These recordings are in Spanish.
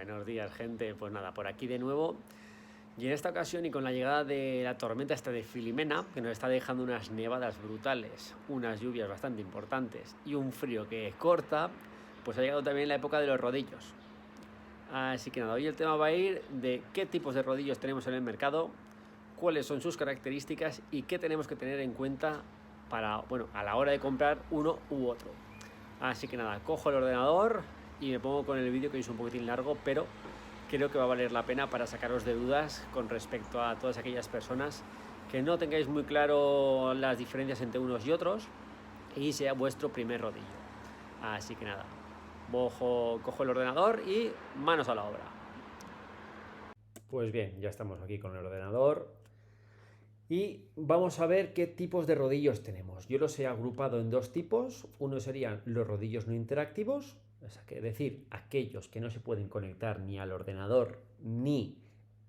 Buenos días, gente. Pues nada, por aquí de nuevo. Y en esta ocasión, y con la llegada de la tormenta esta de Filomena, que nos está dejando unas nevadas brutales, unas lluvias bastante importantes y un frío que corta, pues ha llegado también la época de los rodillos. Así que nada, hoy el tema va a ir de qué tipos de rodillos tenemos en el mercado, cuáles son sus características y qué tenemos que tener en cuenta para, bueno, a la hora de comprar uno u otro. Así que nada, cojo el ordenador y me pongo con el vídeo, que es un poquitín largo, pero creo que va a valer la pena para sacaros de dudas con respecto a todas aquellas personas que no tengáis muy claro las diferencias entre unos y otros y sea vuestro primer rodillo. Así que nada, cojo el ordenador y manos a la obra. Pues bien, ya estamos aquí con el ordenador y vamos a ver qué tipos de rodillos tenemos. Yo los he agrupado en dos tipos. Uno serían los rodillos no interactivos, es decir, aquellos que no se pueden conectar ni al ordenador ni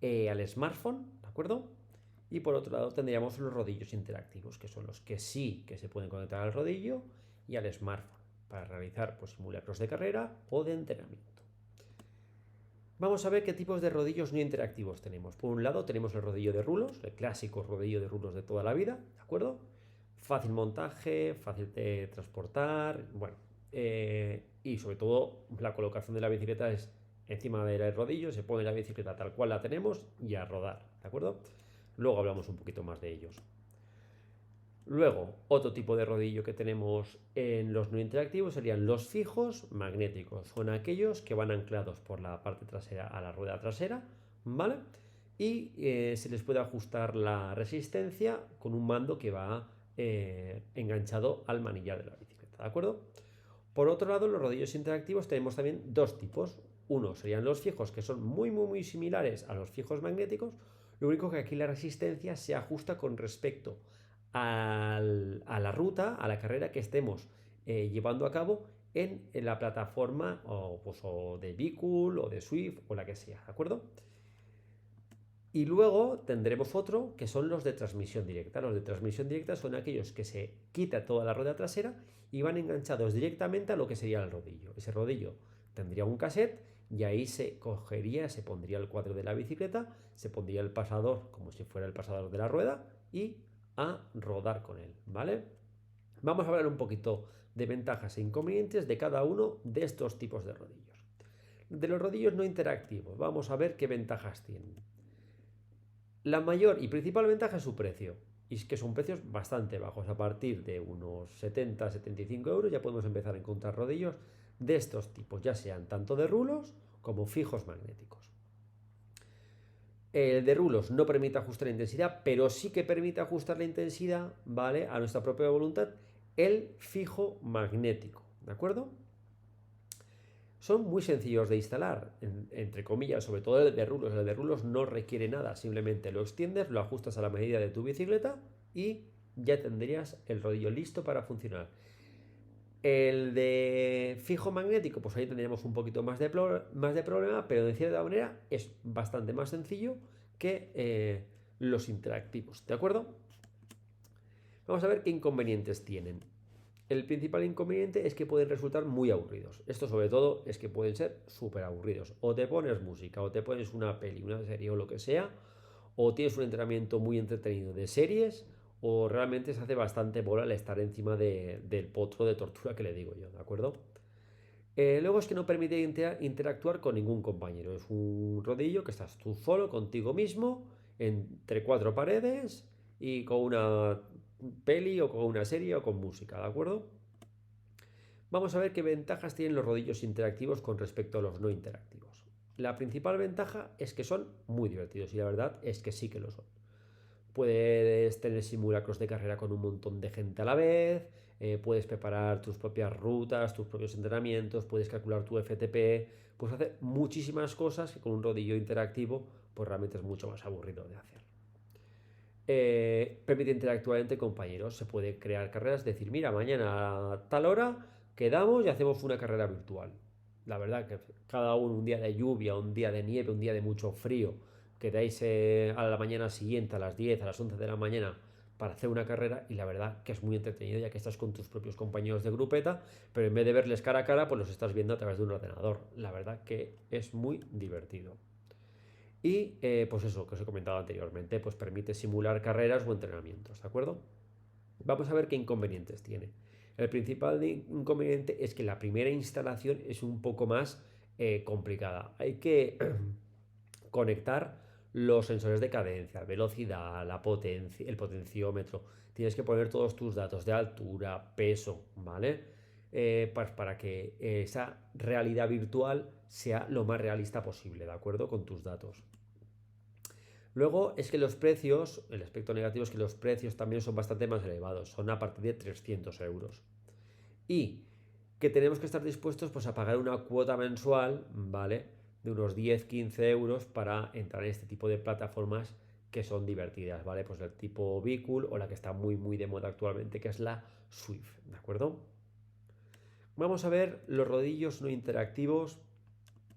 al smartphone, ¿de acuerdo? Y por otro lado tendríamos los rodillos interactivos, que son los que sí que se pueden conectar al rodillo y al smartphone para realizar pues, simulacros de carrera o de entrenamiento. Vamos a ver qué tipos de rodillos no interactivos tenemos. Por un lado tenemos el rodillo de rulos, el clásico rodillo de rulos de toda la vida, ¿de acuerdo? Fácil montaje, fácil de transportar, bueno, y sobre todo la colocación de la bicicleta es encima del rodillo, se pone la bicicleta tal cual la tenemos y a rodar, ¿de acuerdo? Luego hablamos un poquito más de ellos. Luego, otro tipo de rodillo que tenemos en los no interactivos serían los fijos magnéticos. Son aquellos que van anclados por la parte trasera a la rueda trasera, ¿vale? Y se les puede ajustar la resistencia con un mando que va enganchado al manillar de la bicicleta, ¿de acuerdo? Por otro lado, los rodillos interactivos tenemos también dos tipos. Uno serían los fijos, que son muy similares a los fijos magnéticos. Lo único que aquí la resistencia se ajusta con respecto a la ruta, a la carrera que estemos llevando a cabo en la plataforma o de Bicul o de Swift o la que sea, ¿de acuerdo? Y luego tendremos otro que son los de transmisión directa. Los de transmisión directa son aquellos que se quita toda la rueda trasera y van enganchados directamente a lo que sería el rodillo. Ese rodillo tendría un cassette y ahí se cogería, se pondría el cuadro de la bicicleta, se pondría el pasador como si fuera el pasador de la rueda y a rodar con él, ¿vale? Vamos a hablar un poquito de ventajas e inconvenientes de cada uno de estos tipos de rodillos. De los rodillos no interactivos, vamos a ver qué ventajas tienen. La mayor y principal ventaja es su precio, y es que son precios bastante bajos. A partir de unos 70-75 euros ya podemos empezar a encontrar rodillos de estos tipos, ya sean tanto de rulos como fijos magnéticos. El de rulos no permite ajustar la intensidad, pero sí que permite ajustar la intensidad, ¿vale? A nuestra propia voluntad, el fijo magnético, ¿de acuerdo? Son muy sencillos de instalar, entre comillas, sobre todo el de rulos. El de rulos no requiere nada, simplemente lo extiendes, lo ajustas a la medida de tu bicicleta y ya tendrías el rodillo listo para funcionar. El de fijo magnético, pues ahí tendríamos un poquito más de problema, pero de cierta manera es bastante más sencillo que los interactivos, ¿de acuerdo? Vamos a ver qué inconvenientes tienen. El principal inconveniente es que pueden resultar muy aburridos. Esto sobre todo es que pueden ser súper aburridos. O te pones música, o te pones una peli, una serie o lo que sea, o tienes un entrenamiento muy entretenido de series, o realmente se hace bastante bola el estar encima del potro de tortura que le digo yo, ¿de acuerdo? Luego es que no permite interactuar con ningún compañero. Es un rodillo que estás tú solo, contigo mismo, entre cuatro paredes y con una peli o con una serie o con música, ¿de acuerdo? Vamos a ver qué ventajas tienen los rodillos interactivos con respecto a los no interactivos. La principal ventaja es que son muy divertidos y la verdad es que sí que lo son. Puedes tener simulacros de carrera con un montón de gente a la vez, puedes preparar tus propias rutas, tus propios entrenamientos, puedes calcular tu FTP, puedes hacer muchísimas cosas que con un rodillo interactivo pues realmente es mucho más aburrido de hacer. Permite interactuar entre compañeros, se puede crear carreras, decir, mira, mañana a tal hora quedamos y hacemos una carrera virtual. La verdad que cada uno un día de lluvia, un día de nieve, un día de mucho frío, quedáis a la mañana siguiente, a las 10, a las 11 de la mañana, para hacer una carrera y la verdad que es muy entretenido ya que estás con tus propios compañeros de grupeta, pero en vez de verles cara a cara, pues los estás viendo a través de un ordenador. La verdad que es muy divertido. Y pues eso que os he comentado anteriormente, pues permite simular carreras o entrenamientos, ¿de acuerdo? Vamos a ver qué inconvenientes tiene. El principal inconveniente es que la primera instalación es un poco más complicada. Hay que conectar los sensores de cadencia, velocidad, la potencia, el potenciómetro. Tienes que poner todos tus datos de altura, peso, ¿vale? Para que esa realidad virtual sea lo más realista posible, ¿de acuerdo? Con tus datos. Luego es que los precios, el aspecto negativo es que los precios también son bastante más elevados, son a partir de 300 euros. Y que tenemos que estar dispuestos pues, a pagar una cuota mensual, ¿vale? De unos 10-15 euros para entrar en este tipo de plataformas que son divertidas, ¿vale? Pues del tipo Bicool o la que está muy de moda actualmente, que es la Swift, ¿de acuerdo? Vamos a ver los rodillos no interactivos,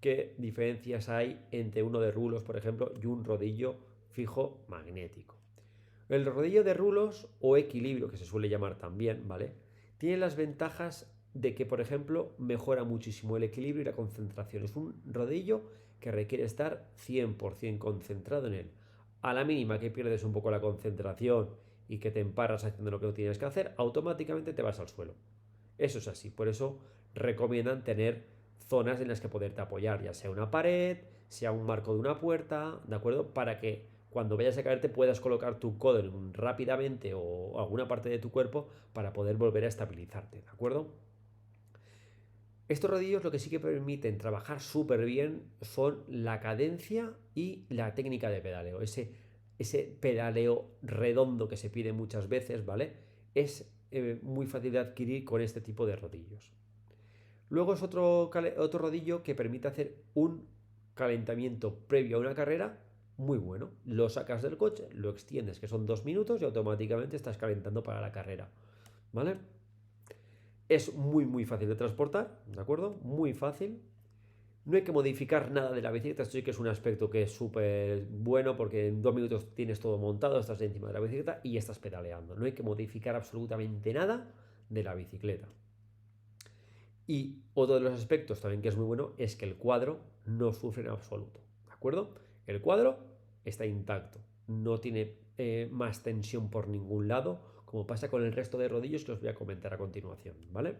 qué diferencias hay entre uno de rulos, por ejemplo, y un rodillo fijo magnético. El rodillo de rulos o equilibrio, que se suele llamar también, ¿vale? Tiene las ventajas de que, por ejemplo, mejora muchísimo el equilibrio y la concentración. Es un rodillo que requiere estar 100% concentrado en él. A la mínima que pierdes un poco la concentración y que te emparras haciendo lo que no tienes que hacer, automáticamente te vas al suelo. Eso es así, por eso recomiendan tener zonas en las que poderte apoyar, ya sea una pared, sea un marco de una puerta, ¿de acuerdo? Para que cuando vayas a caerte puedas colocar tu codo rápidamente o alguna parte de tu cuerpo para poder volver a estabilizarte, ¿de acuerdo? Estos rodillos lo que sí que permiten trabajar súper bien son la cadencia y la técnica de pedaleo. Ese pedaleo redondo que se pide muchas veces, ¿vale? Es muy fácil de adquirir con este tipo de rodillos. Luego es otro rodillo que permite hacer un calentamiento previo a una carrera muy bueno. Lo sacas del coche, lo extiendes, que son 2 minutos, y automáticamente estás calentando para la carrera. ¿Vale? Es muy fácil de transportar, ¿de acuerdo? Muy fácil. No hay que modificar nada de la bicicleta, esto sí que es un aspecto que es súper bueno porque en 2 minutos tienes todo montado, estás encima de la bicicleta y estás pedaleando. No hay que modificar absolutamente nada de la bicicleta. Y otro de los aspectos también que es muy bueno es que el cuadro no sufre en absoluto, ¿de acuerdo? El cuadro está intacto, no tiene más tensión por ningún lado, como pasa con el resto de rodillos que os voy a comentar a continuación, ¿vale?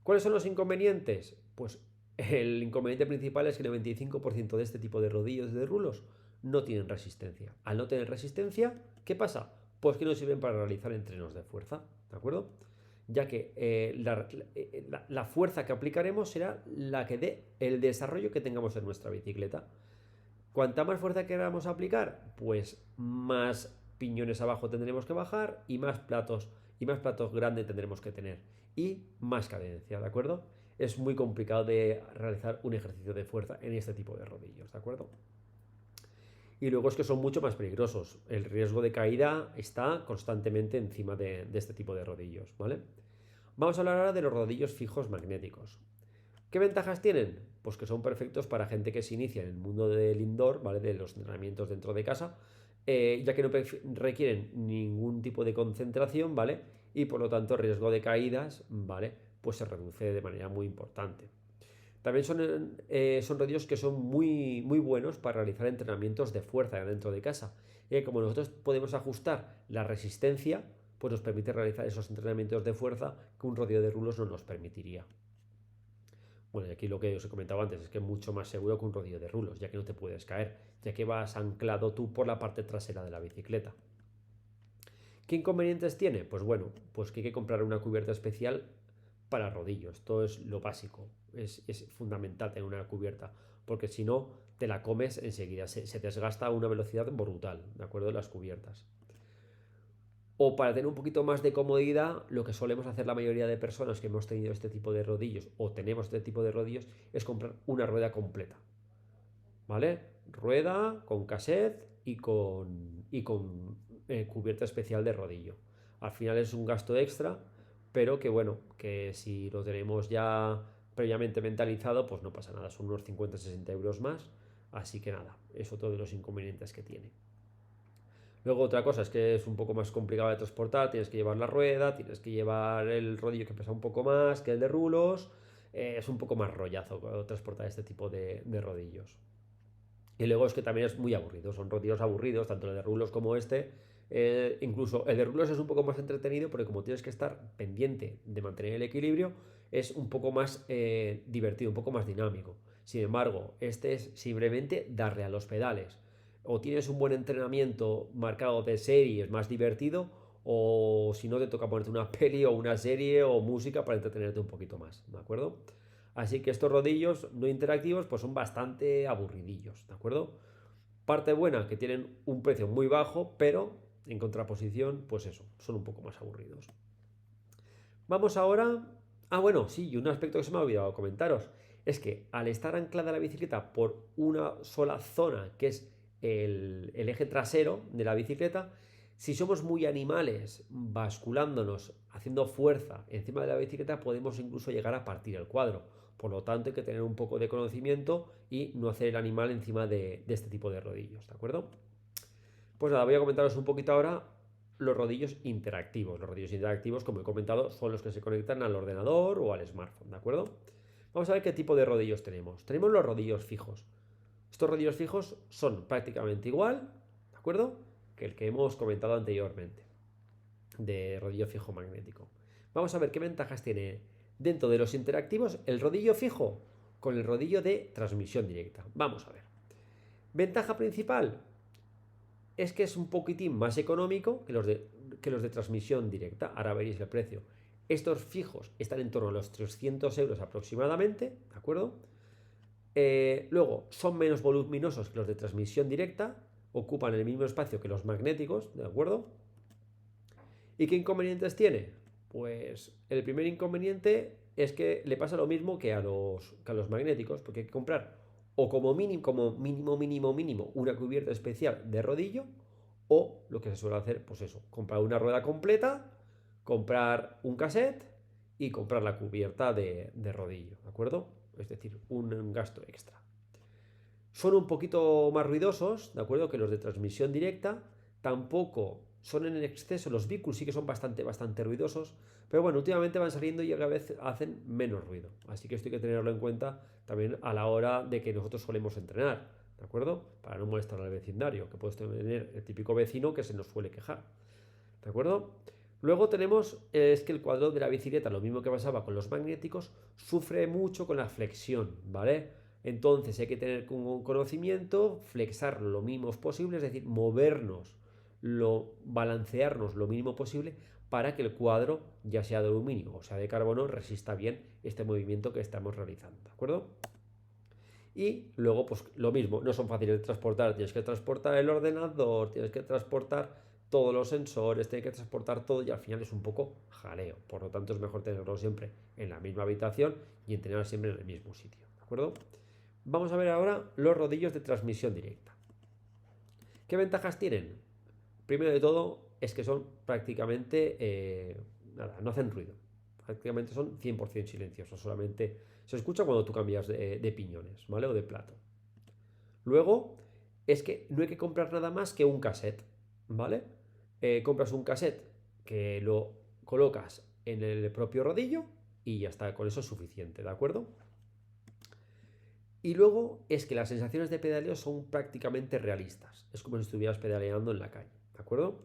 ¿Cuáles son los inconvenientes? Pues el inconveniente principal es que el 95% de este tipo de rodillos de rulos no tienen resistencia. Al no tener resistencia, ¿qué pasa? Pues que no sirven para realizar entrenos de fuerza, ¿de acuerdo? Ya que la fuerza que aplicaremos será la que dé el desarrollo que tengamos en nuestra bicicleta. Cuanta más fuerza queramos aplicar, pues más piñones abajo tendremos que bajar y más platos grandes tendremos que tener y más cadencia, ¿de acuerdo? Es muy complicado de realizar un ejercicio de fuerza en este tipo de rodillos, ¿de acuerdo? Y luego es que son mucho más peligrosos. El riesgo de caída está constantemente encima de este tipo de rodillos, ¿vale? Vamos a hablar ahora de los rodillos fijos magnéticos. ¿Qué ventajas tienen? Pues que son perfectos para gente que se inicia en el mundo del indoor, ¿vale? De los entrenamientos dentro de casa, ya que no requieren ningún tipo de concentración, ¿vale? Y por lo tanto el riesgo de caídas, ¿vale? Pues se reduce de manera muy importante. También son rodillos que son muy buenos para realizar entrenamientos de fuerza dentro de casa. Y como nosotros podemos ajustar la resistencia, pues nos permite realizar esos entrenamientos de fuerza que un rodillo de rulos no nos permitiría. Bueno, y aquí lo que os he comentado antes es que es mucho más seguro que un rodillo de rulos, ya que no te puedes caer, ya que vas anclado tú por la parte trasera de la bicicleta. ¿Qué inconvenientes tiene? Pues bueno, pues que hay que comprar una cubierta especial para rodillos. Esto es lo básico. Es fundamental tener una cubierta, porque si no, te la comes enseguida. Se desgasta a una velocidad brutal, ¿de acuerdo? Las cubiertas. O para tener un poquito más de comodidad, lo que solemos hacer la mayoría de personas que hemos tenido este tipo de rodillos o tenemos este tipo de rodillos es comprar una rueda completa. ¿Vale? Rueda con cassette y con cubierta especial de rodillo. Al final es un gasto extra, pero que bueno, que si lo tenemos ya previamente mentalizado, pues no pasa nada, son unos 50-60 euros más. Así que nada, es otro de los inconvenientes que tiene. Luego otra cosa es que es un poco más complicado de transportar, tienes que llevar la rueda, tienes que llevar el rodillo que pesa un poco más que el de rulos, es un poco más rollazo transportar este tipo de rodillos. Y luego es que también es muy aburrido, son rodillos aburridos, tanto el de rulos como este. Incluso el de rulos es un poco más entretenido porque como tienes que estar pendiente de mantener el equilibrio, es un poco más divertido, un poco más dinámico. Sin embargo, este es simplemente darle a los pedales. O tienes un buen entrenamiento marcado de serie, es más divertido, o si no te toca ponerte una peli o una serie o música para entretenerte un poquito más, ¿de acuerdo? Así que estos rodillos no interactivos pues son bastante aburridillos, ¿de acuerdo? Parte buena, que tienen un precio muy bajo, pero en contraposición, pues eso, son un poco más aburridos. Vamos ahora... Ah, bueno, sí, y un aspecto que se me ha olvidado comentaros, es que al estar anclada la bicicleta por una sola zona, que es el eje trasero de la bicicleta, si somos muy animales basculándonos, haciendo fuerza encima de la bicicleta, podemos incluso llegar a partir el cuadro. Por lo tanto, hay que tener un poco de conocimiento y no hacer el animal encima de este tipo de rodillos, ¿de acuerdo? Pues nada, voy a comentaros un poquito ahora los rodillos interactivos. Los rodillos interactivos, como he comentado, son los que se conectan al ordenador o al smartphone, ¿de acuerdo? Vamos a ver qué tipo de rodillos tenemos. Tenemos los rodillos fijos. Estos rodillos fijos son prácticamente igual, ¿de acuerdo? Que el que hemos comentado anteriormente, de rodillo fijo magnético. Vamos a ver qué ventajas tiene dentro de los interactivos el rodillo fijo con el rodillo de transmisión directa. Vamos a ver. Ventaja principal es que es un poquitín más económico que los de transmisión directa. Ahora veréis el precio. Estos fijos están en torno a los 300 euros aproximadamente, ¿de acuerdo? Luego, son menos voluminosos que los de transmisión directa, ocupan el mismo espacio que los magnéticos, ¿de acuerdo? ¿Y qué inconvenientes tiene? Pues el primer inconveniente es que le pasa lo mismo que a los magnéticos, porque hay que comprar o como mínimo, una cubierta especial de rodillo, o lo que se suele hacer, pues eso, comprar una rueda completa, comprar un cassette y comprar la cubierta de rodillo, ¿de acuerdo? Es decir, un gasto extra. Son un poquito más ruidosos, ¿de acuerdo? Que los de transmisión directa. Tampoco son en exceso, los vehículos sí que son bastante ruidosos, pero bueno, últimamente van saliendo y cada vez hacen menos ruido. Así que esto hay que tenerlo en cuenta también a la hora de que nosotros solemos entrenar, ¿de acuerdo? Para no molestar al vecindario, que puedes tener el típico vecino que se nos suele quejar, ¿de acuerdo? Luego tenemos, es que el cuadro de la bicicleta, lo mismo que pasaba con los magnéticos, sufre mucho con la flexión, ¿vale? Entonces hay que tener un conocimiento, flexar lo mínimo posible, es decir, movernos, balancearnos lo mínimo posible para que el cuadro, ya sea de aluminio o sea de carbono, resista bien este movimiento que estamos realizando, ¿de acuerdo? Y luego, pues lo mismo, no son fáciles de transportar. Tienes que transportar el ordenador, tienes que transportar todos los sensores, tienes que transportar todo y al final es un poco jaleo. Por lo tanto, es mejor tenerlo siempre en la misma habitación y entrenar siempre en el mismo sitio. ¿De acuerdo? Vamos a ver ahora los rodillos de transmisión directa. ¿Qué ventajas tienen? Primero de todo, es que son prácticamente, nada, no hacen ruido. Prácticamente son 100% silenciosos. Solamente se escucha cuando tú cambias de piñones, ¿vale? O de plato. Luego, es que no hay que comprar nada más que un cassette, ¿vale? Compras un cassette que lo colocas en el propio rodillo y ya está, con eso es suficiente, ¿de acuerdo? Y luego es que las sensaciones de pedaleo son prácticamente realistas. Es como si estuvieras pedaleando en la calle, ¿de acuerdo?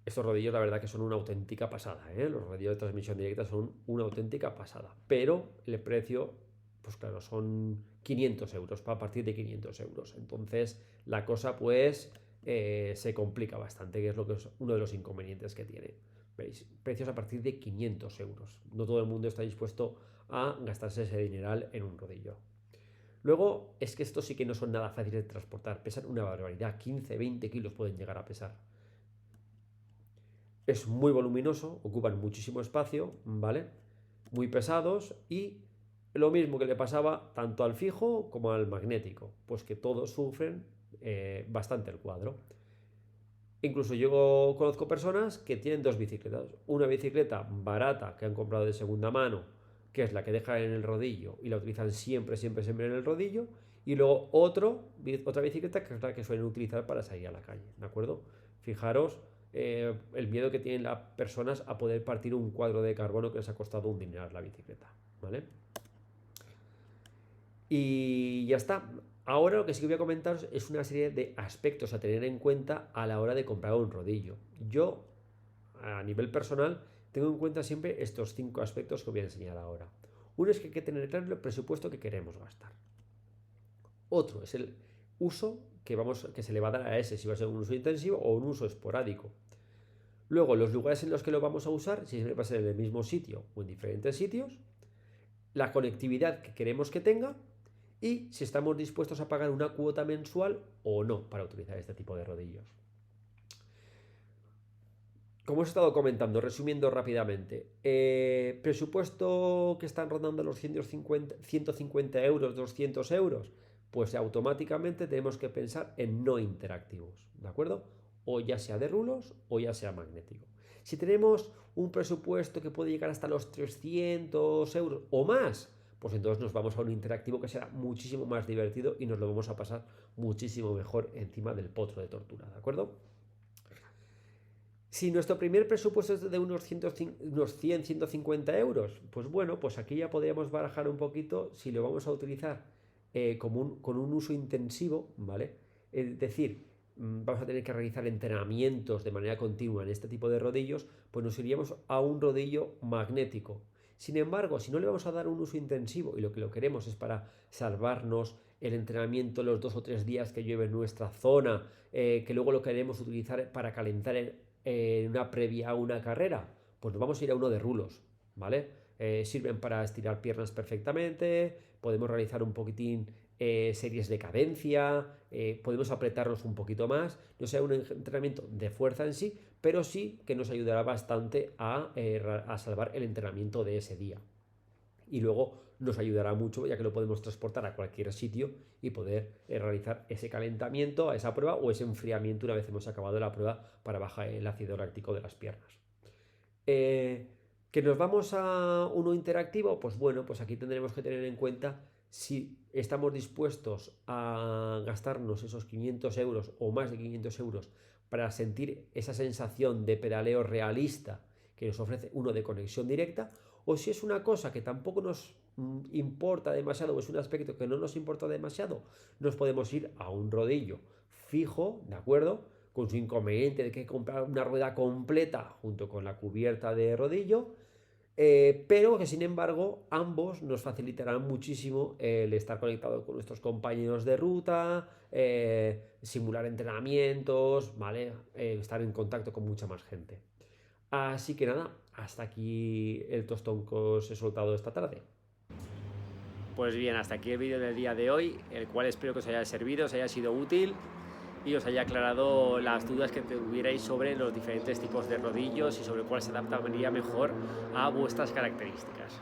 Estos rodillos, la verdad, que son una auténtica pasada, ¿eh? Los rodillos de transmisión directa son una auténtica pasada. Pero el precio, pues claro, son 500 euros, a partir de 500 euros. Entonces, la cosa, pues, se complica bastante, que es lo que es uno de los inconvenientes que tiene. ¿Veis? Precios a partir de 500 euros. No todo el mundo está dispuesto a gastarse ese dineral en un rodillo. Luego, es que estos sí que no son nada fáciles de transportar. Pesan una barbaridad. 15-20 kilos pueden llegar a pesar. Es muy voluminoso, ocupan muchísimo espacio, ¿vale? Muy pesados y lo mismo que le pasaba tanto al fijo como al magnético, pues que todos sufren bastante el cuadro. Incluso yo conozco personas que tienen dos bicicletas. Una bicicleta barata que han comprado de segunda mano, que es la que dejan en el rodillo y la utilizan siempre en el rodillo. Y luego otra bicicleta que es la que suelen utilizar para salir a la calle, ¿de acuerdo? Fijaros el miedo que tienen las personas a poder partir un cuadro de carbono que les ha costado un dineral la bicicleta, ¿vale? Y ya está. Ahora lo que sí que voy a comentaros es una serie de aspectos a tener en cuenta a la hora de comprar un rodillo. Yo, a nivel personal, tengo en cuenta siempre estos 5 aspectos que os voy a enseñar ahora. Uno es que hay que tener claro el presupuesto que queremos gastar. Otro es el uso que se le va a dar a ese, si va a ser un uso intensivo o un uso esporádico. Luego, los lugares en los que lo vamos a usar, si siempre va a ser en el mismo sitio o en diferentes sitios. La conectividad que queremos que tenga y si estamos dispuestos a pagar una cuota mensual o no para utilizar este tipo de rodillos. Como os he estado comentando, resumiendo rápidamente, presupuesto que están rondando los 150 euros, 200 euros, pues automáticamente tenemos que pensar en no interactivos, ¿de acuerdo? O ya sea de rulos o ya sea magnético. Si tenemos un presupuesto que puede llegar hasta los 300 euros o más, pues entonces nos vamos a un interactivo que será muchísimo más divertido y nos lo vamos a pasar muchísimo mejor encima del potro de tortura, ¿de acuerdo? Si nuestro primer presupuesto es de unos 100, 150 euros, pues bueno, pues aquí ya podríamos barajar un poquito si lo vamos a utilizar con un uso intensivo, ¿vale? Es decir, vamos a tener que realizar entrenamientos de manera continua en este tipo de rodillos, pues nos iríamos a un rodillo magnético. Sin embargo, si no le vamos a dar un uso intensivo y lo que lo queremos es para salvarnos el entrenamiento los 2 o 3 días que llueve en nuestra zona, que luego lo queremos utilizar para calentar en una previa a una carrera, pues nos vamos a ir a uno de rulos, ¿vale? Sirven para estirar piernas perfectamente, podemos realizar un poquitín series de cadencia, podemos apretarnos un poquito más, no sea un entrenamiento de fuerza en sí, pero sí que nos ayudará bastante a salvar el entrenamiento de ese día. Y luego nos ayudará mucho ya que lo podemos transportar a cualquier sitio y poder realizar ese calentamiento a esa prueba o ese enfriamiento una vez hemos acabado la prueba para bajar el ácido láctico de las piernas. ¿Que nos vamos a uno interactivo? Pues bueno, pues aquí tendremos que tener en cuenta si estamos dispuestos a gastarnos esos 500 euros o más de 500 euros para sentir esa sensación de pedaleo realista que nos ofrece uno de conexión directa, o si es una cosa que tampoco nos importa demasiado o es un aspecto que no nos importa demasiado, nos podemos ir a un rodillo fijo, ¿de acuerdo? Con su inconveniente de que comprar una rueda completa junto con la cubierta de rodillo, pero que sin embargo ambos nos facilitarán muchísimo el estar conectado con nuestros compañeros de ruta, simular entrenamientos, ¿vale? Estar en contacto con mucha más gente. Así que nada, hasta aquí el tostón que os he soltado esta tarde. Pues bien, hasta aquí el vídeo del día de hoy, el cual espero que os haya servido, os haya sido útil y os haya aclarado las dudas que tuvierais sobre los diferentes tipos de rodillos y sobre cuál se adaptaría mejor a vuestras características.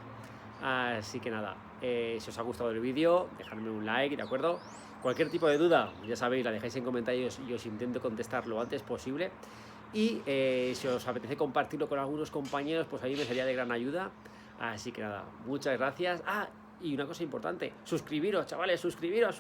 Así que nada, si os ha gustado el vídeo, dejadme un like, ¿de acuerdo? Cualquier tipo de duda, ya sabéis, la dejáis en comentarios y os intento contestar lo antes posible. Y si os apetece compartirlo con algunos compañeros, pues a mí me sería de gran ayuda. Así que nada, muchas gracias. Y una cosa importante, suscribiros, chavales, suscribiros.